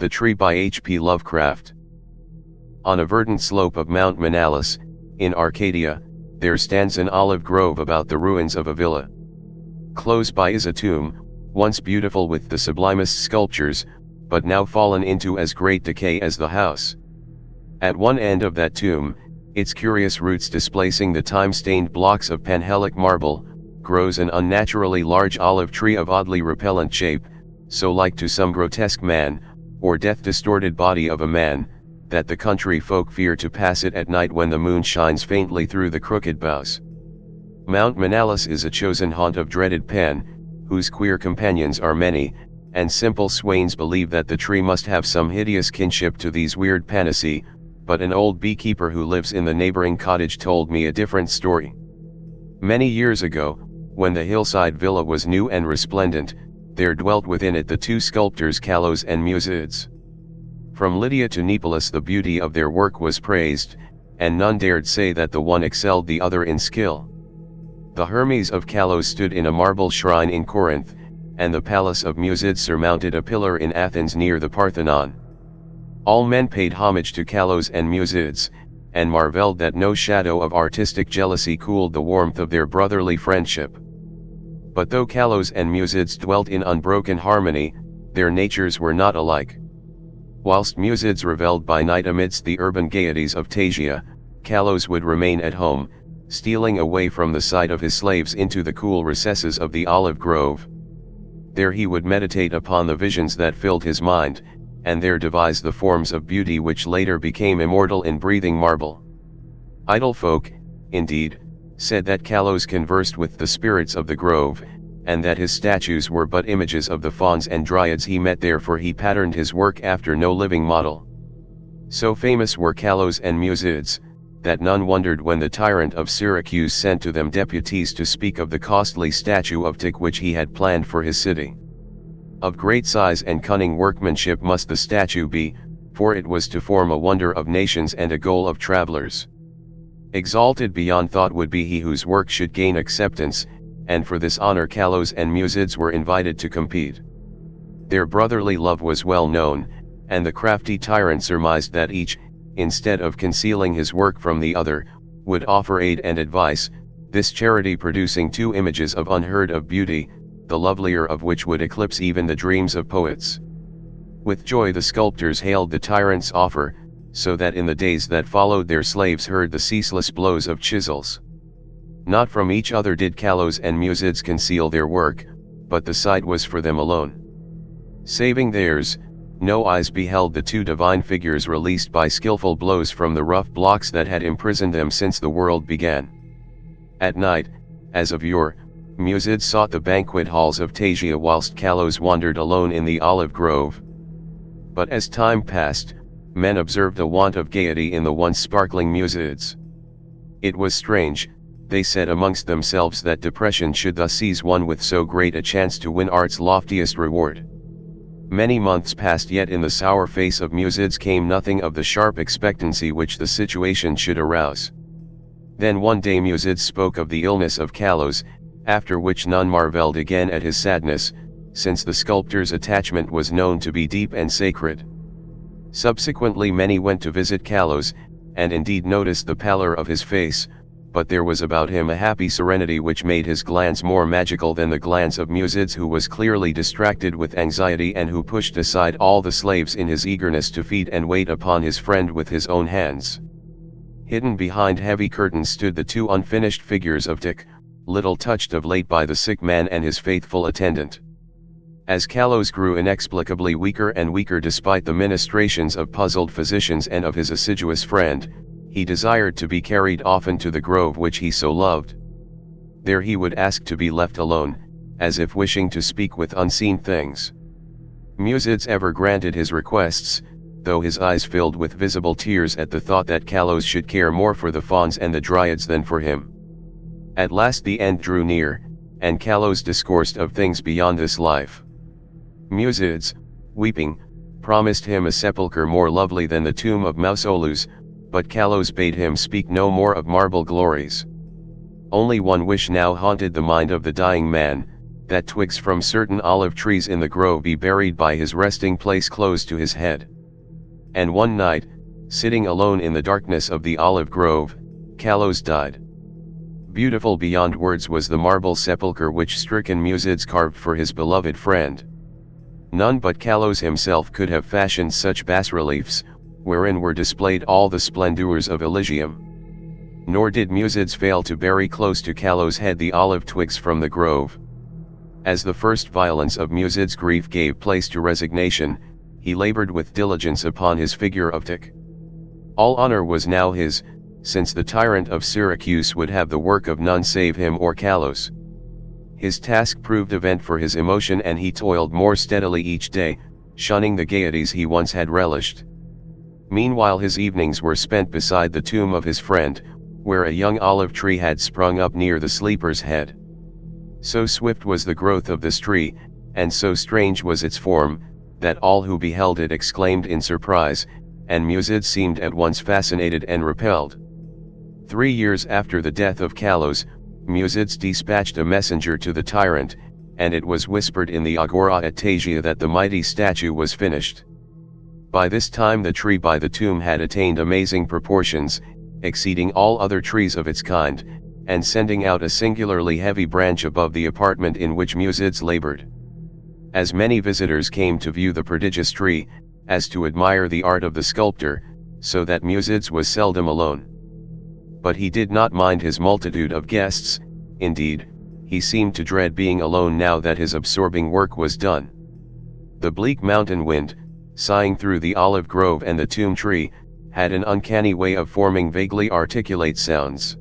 The Tree by H.P. Lovecraft. On a verdant slope of Mount Manalis, in Arcadia, there stands an olive grove about the ruins of a villa. Close by is a tomb, once beautiful with the sublimest sculptures, but now fallen into as great decay as the house. At one end of that tomb, its curious roots displacing the time-stained blocks of Penhelic marble, grows an unnaturally large olive tree of oddly repellent shape, so like to some grotesque man, or death-distorted body of a man, that the country folk fear to pass it at night when the moon shines faintly through the crooked boughs. Mount Manalis is a chosen haunt of dreaded Pan, whose queer companions are many, and simple swains believe that the tree must have some hideous kinship to these weird Panaceae, but an old beekeeper who lives in the neighboring cottage told me a different story. Many years ago, when the hillside villa was new and resplendent, there dwelt within it the two sculptors Kallos and Musids. From Lydia to Neapolis the beauty of their work was praised, and none dared say that the one excelled the other in skill. The Hermes of Kallos stood in a marble shrine in Corinth, and the palace of Musids surmounted a pillar in Athens near the Parthenon. All men paid homage to Kallos and Musids, and marveled that no shadow of artistic jealousy cooled the warmth of their brotherly friendship. But though Kallos and Musids dwelt in unbroken harmony, their natures were not alike. Whilst Musids revelled by night amidst the urban gaieties of Tasia, Kallos would remain at home, stealing away from the sight of his slaves into the cool recesses of the olive grove. There he would meditate upon the visions that filled his mind, and there devise the forms of beauty which later became immortal in breathing marble. Idle folk, indeed, said that Kallos conversed with the spirits of the grove, and that his statues were but images of the fauns and dryads he met there, for he patterned his work after no living model. So famous were Kallos and Musids, that none wondered when the tyrant of Syracuse sent to them deputies to speak of the costly statue of Tic which he had planned for his city. Of great size and cunning workmanship must the statue be, for it was to form a wonder of nations and a goal of travelers. Exalted beyond thought would be he whose work should gain acceptance, and for this honor Kallos and Musids were invited to compete. Their brotherly love was well known, and the crafty tyrant surmised that each, instead of concealing his work from the other, would offer aid and advice, this charity producing two images of unheard of beauty, the lovelier of which would eclipse even the dreams of poets. With joy the sculptors hailed the tyrant's offer, so that in the days that followed their slaves heard the ceaseless blows of chisels. Not from each other did Kallos and Musids conceal their work, but the sight was for them alone. Saving theirs, no eyes beheld the two divine figures released by skillful blows from the rough blocks that had imprisoned them since the world began. At night, as of yore, Musids sought the banquet halls of Tasia whilst Kallos wandered alone in the olive grove. But as time passed, men observed a want of gaiety in the once sparkling Musids. It was strange, they said amongst themselves, that depression should thus seize one with so great a chance to win art's loftiest reward. Many months passed, yet in the sour face of Musids came nothing of the sharp expectancy which the situation should arouse. Then one day Musids spoke of the illness of Kallos, after which none marvelled again at his sadness, since the sculptor's attachment was known to be deep and sacred. Subsequently many went to visit Kallos, and indeed noticed the pallor of his face, but there was about him a happy serenity which made his glance more magical than the glance of Musids, who was clearly distracted with anxiety and who pushed aside all the slaves in his eagerness to feed and wait upon his friend with his own hands. Hidden behind heavy curtains stood the two unfinished figures of Tic, little touched of late by the sick man and his faithful attendant. As Kallos grew inexplicably weaker and weaker despite the ministrations of puzzled physicians and of his assiduous friend, he desired to be carried often to the grove which he so loved. There he would ask to be left alone, as if wishing to speak with unseen things. Musids ever granted his requests, though his eyes filled with visible tears at the thought that Kallos should care more for the fauns and the dryads than for him. At last the end drew near, and Kallos discoursed of things beyond this life. Musids, weeping, promised him a sepulchre more lovely than the tomb of Mausolus, but Kallos bade him speak no more of marble glories. Only one wish now haunted the mind of the dying man, that twigs from certain olive trees in the grove be buried by his resting place close to his head. And one night, sitting alone in the darkness of the olive grove, Kalos died. Beautiful beyond words was the marble sepulchre which stricken Musids carved for his beloved friend. None but Kalos himself could have fashioned such bas-reliefs, wherein were displayed all the splendors of Elysium. Nor did Musids fail to bury close to Kalos' head the olive twigs from the grove. As the first violence of Musids' grief gave place to resignation, he labored with diligence upon his figure of tick. All honor was now his, since the tyrant of Syracuse would have the work of none save him or Kalos. His task proved a vent for his emotion, and he toiled more steadily each day, shunning the gaieties he once had relished. Meanwhile his evenings were spent beside the tomb of his friend, where a young olive tree had sprung up near the sleeper's head. So swift was the growth of this tree, and so strange was its form, that all who beheld it exclaimed in surprise, and Musids seemed at once fascinated and repelled. 3 years after the death of Kalos, Musids dispatched a messenger to the tyrant, and it was whispered in the agora at Tasia that the mighty statue was finished. By this time the tree by the tomb had attained amazing proportions, exceeding all other trees of its kind, and sending out a singularly heavy branch above the apartment in which Musids labored. As many visitors came to view the prodigious tree, as to admire the art of the sculptor, so that Musids was seldom alone. But he did not mind his multitude of guests, indeed, he seemed to dread being alone now that his absorbing work was done. The bleak mountain wind, sighing through the olive grove and the tomb tree, had an uncanny way of forming vaguely articulate sounds.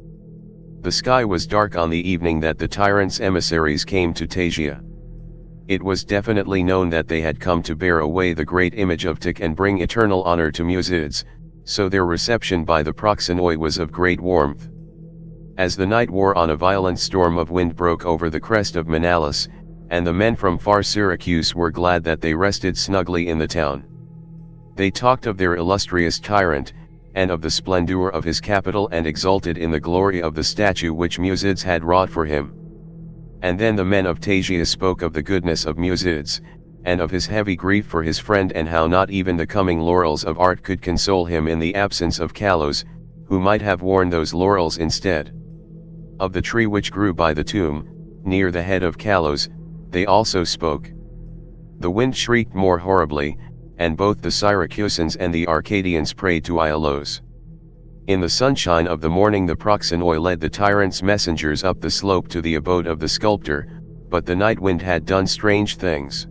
The sky was dark on the evening that the tyrant's emissaries came to Tasia. It was definitely known that they had come to bear away the great image of Tik and bring eternal honor to Musids, so their reception by the proxenoi was of great warmth. As the night wore on, a violent storm of wind broke over the crest of Manalis, and the men from far Syracuse were glad that they rested snugly in the town. They talked of their illustrious tyrant, and of the splendor of his capital, and exulted in the glory of the statue which Musids had wrought for him. And then the men of Tasia spoke of the goodness of Musids, and of his heavy grief for his friend, and how not even the coming laurels of art could console him in the absence of Kalos, who might have worn those laurels instead. Of the tree which grew by the tomb, near the head of Kalos, they also spoke. The wind shrieked more horribly, and both the Syracusans and the Arcadians prayed to Ialos. In the sunshine of the morning the proxenoi led the tyrant's messengers up the slope to the abode of the sculptor, but the night wind had done strange things.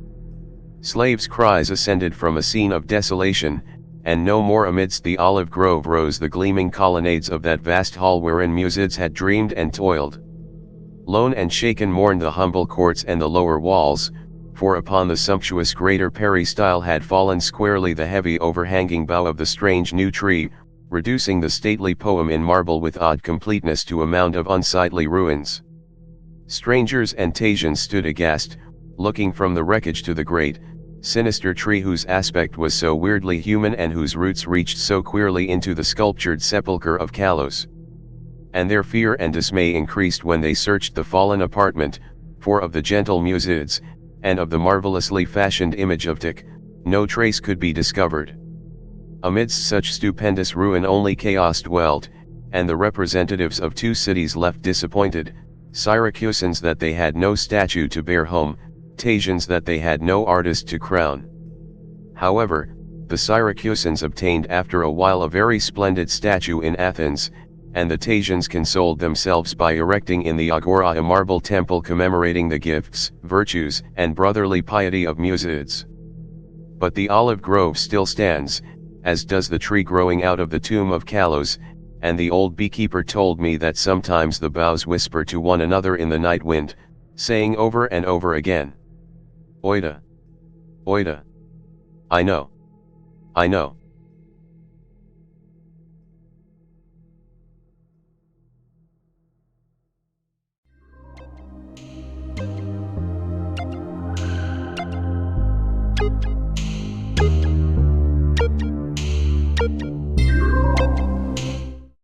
Slaves' cries ascended from a scene of desolation, and no more amidst the olive grove rose the gleaming colonnades of that vast hall wherein Musids had dreamed and toiled. Lone and shaken mourned the humble courts and the lower walls, for upon the sumptuous greater peristyle had fallen squarely the heavy overhanging bough of the strange new tree, reducing the stately poem in marble with odd completeness to a mound of unsightly ruins. Strangers and Tasians stood aghast, looking from the wreckage to the great, sinister tree whose aspect was so weirdly human and whose roots reached so queerly into the sculptured sepulchre of Kalos. And their fear and dismay increased when they searched the fallen apartment, for of the gentle Musids, and of the marvelously fashioned image of Tik, no trace could be discovered. Amidst such stupendous ruin only chaos dwelt, and the representatives of 2 cities left disappointed, Syracusans that they had no statue to bear home, Tasians that they had no artist to crown. However, the Syracusans obtained after a while a very splendid statue in Athens, and the Tasians consoled themselves by erecting in the agora a marble temple commemorating the gifts, virtues, and brotherly piety of Musids. But the olive grove still stands, as does the tree growing out of the tomb of Kalos, and the old beekeeper told me that sometimes the boughs whisper to one another in the night wind, saying over and over again, "Oida! Oida! I know! I know!"